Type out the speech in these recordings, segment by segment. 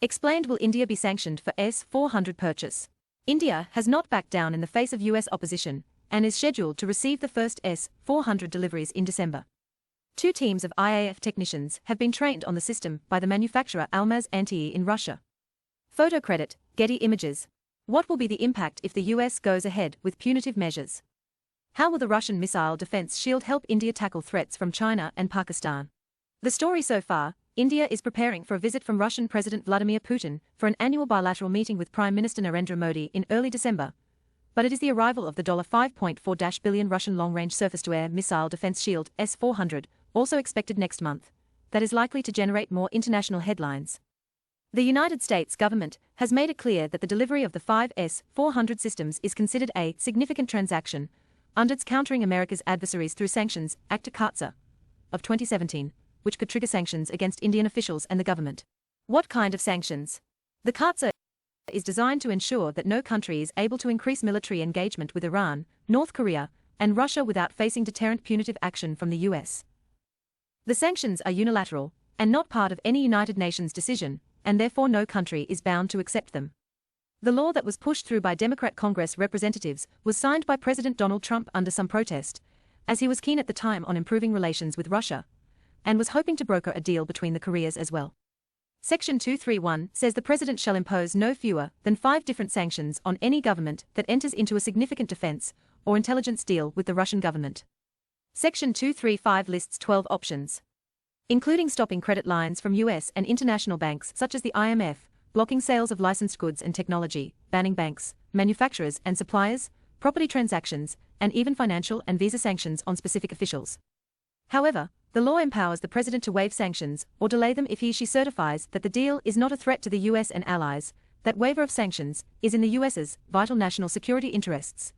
Explained, will India be sanctioned for S-400 purchase? India has not backed down in the face of US opposition and is scheduled to receive the first S-400 deliveries in December. 2 teams of IAF technicians have been trained on the system by the manufacturer Almaz-Antey in Russia. Photo credit, Getty Images. What will be the impact if the US goes ahead with punitive measures? How will the Russian missile defense shield help India tackle threats from China and Pakistan? The story so far: India is preparing for a visit from Russian President Vladimir Putin for an annual bilateral meeting with Prime Minister Narendra Modi in early December. But it is the arrival of the $5.4 billion Russian long-range surface-to-air missile defense shield S-400, also expected next month, that is likely to generate more international headlines. The United States government has made it clear that the delivery of the 5 S-400 systems is considered a significant transaction under its Countering America's Adversaries Through Sanctions Act khatsa of 2017, which could trigger sanctions against Indian officials and the government. What kind of sanctions? The khatsa is designed to ensure that no country is able to increase military engagement with Iran, North Korea, and Russia without facing deterrent punitive action from the US. The sanctions are unilateral and not part of any United Nations decision, and therefore no country is bound to accept them. The law that was pushed through by Democrat Congress representatives was signed by President Donald Trump under some protest, as he was keen at the time on improving relations with Russia, and was hoping to broker a deal between the Koreas as well. Section 231 says the president shall impose no fewer than 5 different sanctions on any government that enters into a significant defense or intelligence deal with the Russian government. Section 235 lists 12 options, including stopping credit lines from US and international banks such as the IMF, blocking sales of licensed goods and technology, banning banks, manufacturers and suppliers, property transactions, and even financial and visa sanctions on specific officials. However, the law empowers the president to waive sanctions or delay them if he/she certifies that the deal is not a threat to the US and allies, that waiver of sanctions is in the US's vital national security interests,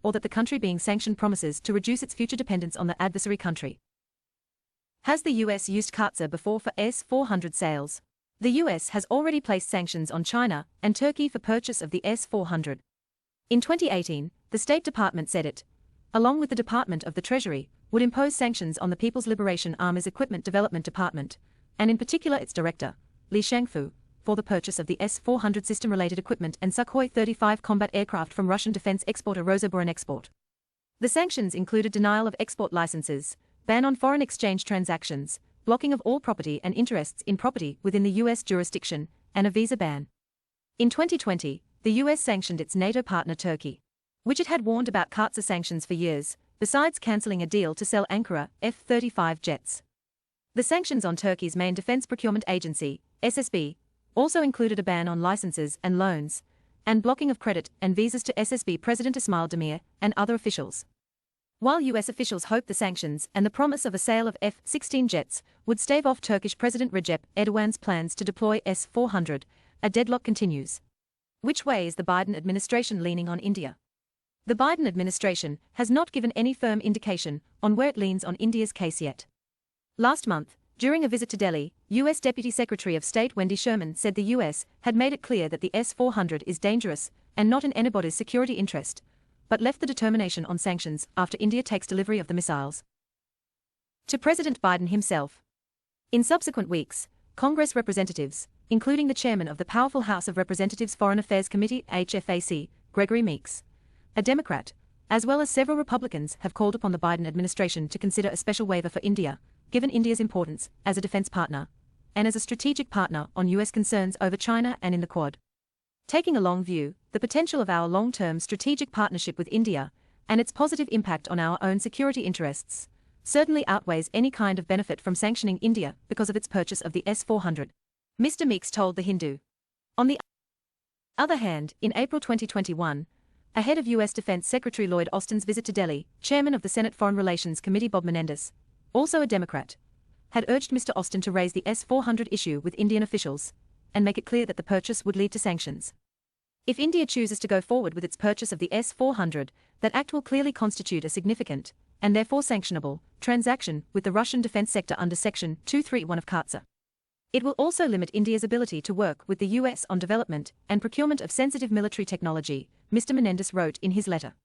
or that the country being sanctioned promises to reduce its future dependence on the adversary country. Has the US used khatsa before for S-400 sales? The US has already placed sanctions on China and Turkey for purchase of the S-400. In 2018, the State Department said it, along with the Department of the Treasury, would impose sanctions on the People's Liberation Army's Equipment Development Department, and in particular its director, Li Shangfu, for the purchase of the S-400 system-related equipment and Sukhoi 35 combat aircraft from Russian defense exporter Rosaboronexport. The sanctions included denial of export licenses, ban on foreign exchange transactions, blocking of all property and interests in property within the US jurisdiction, and a visa ban. In 2020, the US sanctioned its NATO partner Turkey, which it had warned about khatsa sanctions for years, besides cancelling a deal to sell Ankara F-35 jets. The sanctions on Turkey's main defense procurement agency, SSB, also included a ban on licenses and loans, and blocking of credit and visas to SSB President Ismail Demir and other officials. While US officials hoped the sanctions and the promise of a sale of F-16 jets would stave off Turkish President Recep Erdogan's plans to deploy S-400, a deadlock continues. Which way is the Biden administration leaning on India? The Biden administration has not given any firm indication on where it leans on India's case yet. Last month, during a visit to Delhi, U.S. Deputy Secretary of State Wendy Sherman said the U.S. had made it clear that the S-400 is dangerous and not in anybody's security interest, but left the determination on sanctions after India takes delivery of the missiles to President Biden himself. In subsequent weeks, Congress representatives, including the chairman of the powerful House of Representatives Foreign Affairs Committee HFAC, Gregory Meeks, a Democrat, as well as several Republicans, have called upon the Biden administration to consider a special waiver for India, given India's importance as a defense partner and as a strategic partner on U.S. concerns over China and in the Quad. Taking a long view, the potential of our long-term strategic partnership with India and its positive impact on our own security interests certainly outweighs any kind of benefit from sanctioning India because of its purchase of the S-400, Mr. Meeks told The Hindu. On the other hand, in April 2021, ahead of U.S. Defense Secretary Lloyd Austin's visit to Delhi, Chairman of the Senate Foreign Relations Committee Bob Menendez, also a Democrat, had urged Mr. Austin to raise the S-400 issue with Indian officials and make it clear that the purchase would lead to sanctions. If India chooses to go forward with its purchase of the S-400, that act will clearly constitute a significant, and therefore sanctionable, transaction with the Russian defense sector under Section 231 of khatsa. It will also limit India's ability to work with the US on development and procurement of sensitive military technology, Mr. Menendez wrote in his letter.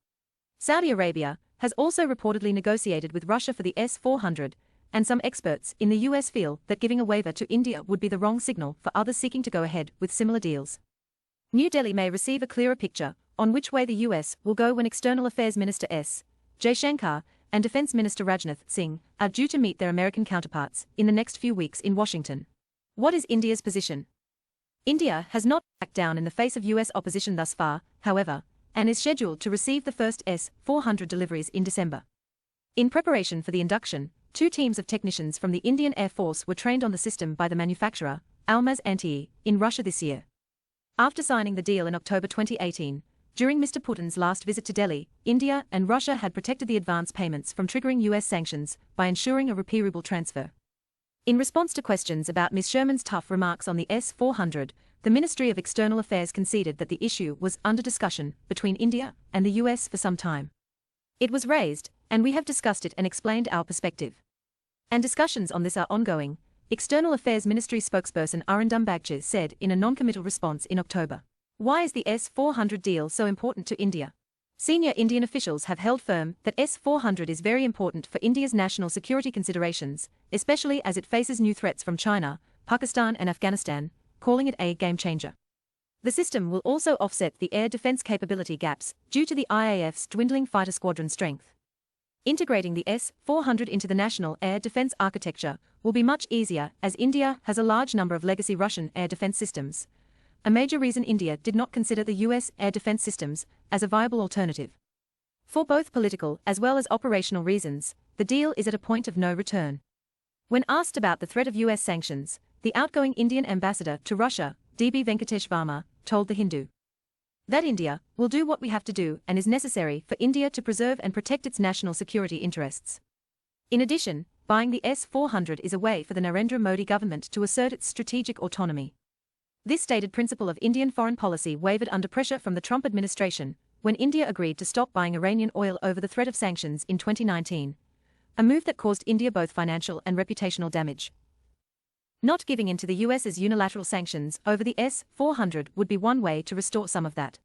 Saudi Arabia has also reportedly negotiated with Russia for the S-400, and some experts in the US feel that giving a waiver to India would be the wrong signal for others seeking to go ahead with similar deals. New Delhi may receive a clearer picture on which way the US will go when External Affairs Minister S. Jaishankar and Defense Minister Rajnath Singh are due to meet their American counterparts in the next few weeks in Washington. What is India's position? India has not backed down in the face of US opposition thus far, however, and is scheduled to receive the first S-400 deliveries in December. In preparation for the induction, 2 teams of technicians from the Indian Air Force were trained on the system by the manufacturer, Almaz-Antey, in Russia this year. After signing the deal in October 2018, during Mr. Putin's last visit to Delhi, India and Russia had protected the advance payments from triggering US sanctions by ensuring a repairable transfer. In response to questions about Ms. Sherman's tough remarks on the S-400, the Ministry of External Affairs conceded that the issue was under discussion between India and the US for some time. It was raised, and we have discussed it and explained our perspective. And discussions on this are ongoing, External Affairs Ministry spokesperson Arindam Bagchi said in a non-committal response in October. Why is the S-400 deal so important to India? Senior Indian officials have held firm that S-400 is very important for India's national security considerations, especially as it faces new threats from China, Pakistan and Afghanistan, calling it a game-changer. The system will also offset the air defense capability gaps due to the IAF's dwindling fighter squadron strength. Integrating the S-400 into the national air defense architecture will be much easier as India has a large number of legacy Russian air defense systems, a major reason India did not consider the US air defense systems as a viable alternative. For both political as well as operational reasons, the deal is at a point of no return. When asked about the threat of US sanctions, the outgoing Indian ambassador to Russia, D.B. Venkatesh Varma, told The Hindu that India will do what we have to do and is necessary for India to preserve and protect its national security interests. In addition, buying the S-400 is a way for the Narendra Modi government to assert its strategic autonomy. This stated principle of Indian foreign policy wavered under pressure from the Trump administration when India agreed to stop buying Iranian oil over the threat of sanctions in 2019, a move that caused India both financial and reputational damage. Not giving in to the US's unilateral sanctions over the S-400 would be one way to restore some of that.